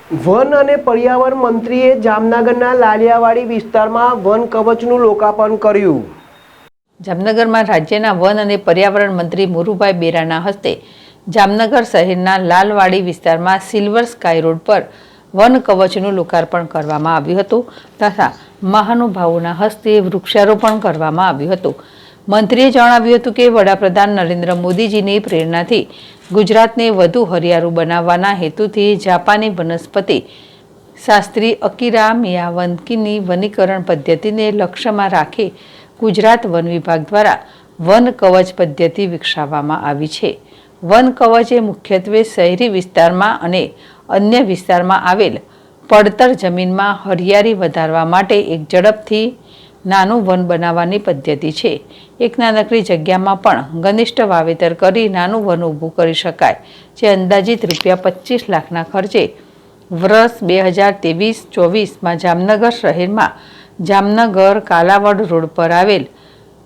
One અને પર્યાવરણ મંત્રીએ જામનગરના લાલિયાવાડી વિસ્તારમાં વન કવચનું લોકાર્પણ કર્યું। જામનગરમાં રાજ્યના વન અને પર્યાવરણ મંત્રી મુરુભાઈ બેરાના હસ્તે જામનગર શહેરના લાલવાડી વિસ્તારમાં સિલ્વર સ્કાય રોડ પર વન કવચનું લોકાર્પણ કરવામાં આવ્યું હતું તથા મહાનુભાવોના હસ્તે વૃક્ષારોપણ કરવામાં આવ્યું હતું। મંત્રીએ જણાવ્યું હતું કે વડાપ્રધાન નરેન્દ્ર મોદીજીની પ્રેરણાથી ગુજરાતને વધુ હરિયાળું બનાવવાના હેતુથી જાપાની વનસ્પતિ શાસ્ત્રી અકીરા મિયાવાકીની વનીકરણ પદ્ધતિને લક્ષ્યમાં રાખી ગુજરાત વન વિભાગ દ્વારા વન કવચ પદ્ધતિ વિકસાવવામાં આવી છે। વન કવચ એ મુખ્યત્વે શહેરી વિસ્તારમાં અને અન્ય વિસ્તારમાં આવેલ પડતર જમીનમાં હરિયાળી વધારવા માટે એક ઝડપથી નાનું વન બનાવવાની પદ્ધતિ છે। એક નાનકડી જગ્યામાં પણ ઘનિષ્ઠ વાવેતર કરી નાનું વન ઊભું કરી શકાય, જે અંદાજિત ₹25 લાખના ખર્ચે વર્ષ 2023-24માં જામનગર શહેરમાં જામનગર કાલાવડ રોડ પર આવેલ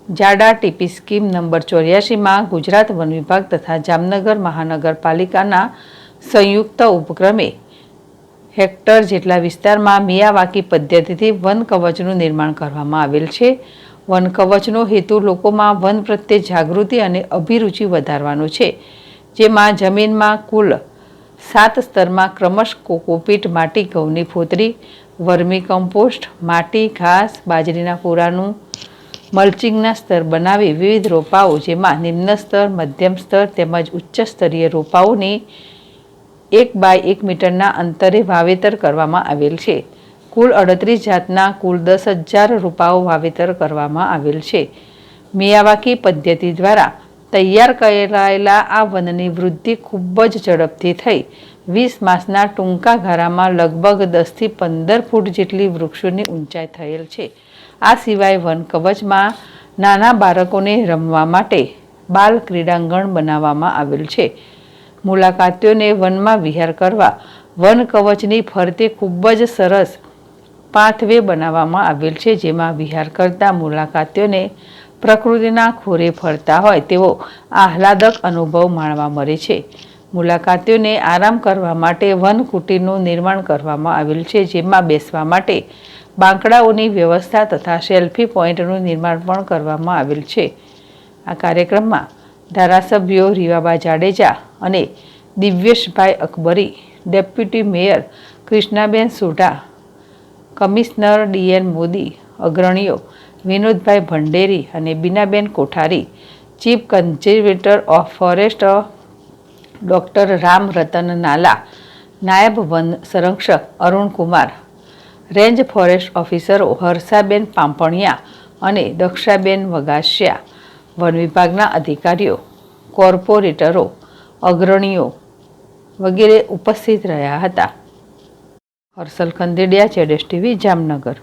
જાડા ટીપી સ્કીમ નંબર 84માં ગુજરાત વન વિભાગ તથા જામનગર મહાનગરપાલિકાના સંયુક્ત ઉપક્રમે હેક્ટર જેટલા વિસ્તારમાં મિયાવાકી પદ્ધતિથી વન કવચનું નિર્માણ કરવામાં આવેલ છે। વન કવચનો હેતુ લોકોમાં વન પ્રત્યે જાગૃતિ અને અભિરુચિ વધારવાનો છે, જેમાં જમીનમાં કુલ 7 સ્તરમાં ક્રમશઃ કોકોપીટ, માટી, ઘઉંની ફોતરી, વર્મી કમ્પોસ્ટ, માટી, ઘાસ, બાજરીના પૂરાનું મલ્ચિંગના સ્તર બનાવી વિવિધ રોપાઓ, જેમાં નિમ્ન સ્તર, મધ્યમ સ્તર તેમજ ઉચ્ચ સ્તરીય રોપાઓની 1 બાય 1 મીટરના અંતરે વાવેતર કરવામાં આવેલ છે। કુલ 38 જાતના કુલ 10,000 રોપાઓ વાવેતર કરવામાં આવેલ છે। મિયાવાકી પદ્ધતિ દ્વારા તૈયાર કરાયેલા આ વનની વૃદ્ધિ ખૂબ જ ઝડપથી થઈ 20 માસના ટૂંકા ગાળામાં લગભગ 10 થી 15 ફૂટ જેટલી વૃક્ષોની ઊંચાઈ થયેલ છે। આ સિવાય વન કવચમાં નાના બાળકોને રમવા માટે બાલ ક્રીડાંગણ બનાવવામાં આવેલ છે। મુલાકાતીઓને વનમાં વિહાર કરવા વન કવચની ફરતે ખૂબ જ સરસ પાથવે બનાવવામાં આવેલ છે, જેમાં વિહાર કરતા મુલાકાતીઓને પ્રકૃતિના ખોરે ફરતા હોય તેવો આહલાદક અનુભવ માણવા મળે છે। મુલાકાતીઓને આરામ કરવા માટે વન કુટીરનું નિર્માણ કરવામાં આવેલ છે, જેમાં બેસવા માટે બાંકડાઓની વ્યવસ્થા તથા સેલ્ફી પોઈન્ટનું નિર્માણ પણ કરવામાં આવેલ છે। આ કાર્યક્રમમાં ધારાસભ્યો રીવાબા જાડેજા અને દિવ્યેશભાઈ અકબરી, ડેપ્યુટી મેયર કૃષ્ણાબેન સોઢા, કમિશનર DN મોદી, અગ્રણીઓ વિનોદભાઈ ભંડેરી અને બીનાબેન Kothari, chief conservator of forest doctor Ram Ratan Nala, નાયબ વન સંરક્ષક અરુણકુમાર, રેન્જ ફોરેસ્ટ ઓફિસરો હર્ષાબેન પાંપણિયા અને દક્ષાબેન વગાસિયા, વન વિભાગના અધિકારીઓ, કોર્પોરેટરો, અગ્રણીઓ વગેરે ઉપસ્થિત રહ્યા હતા। હર્ષલ ખંદેડિયા, ZSTV, જામનગર।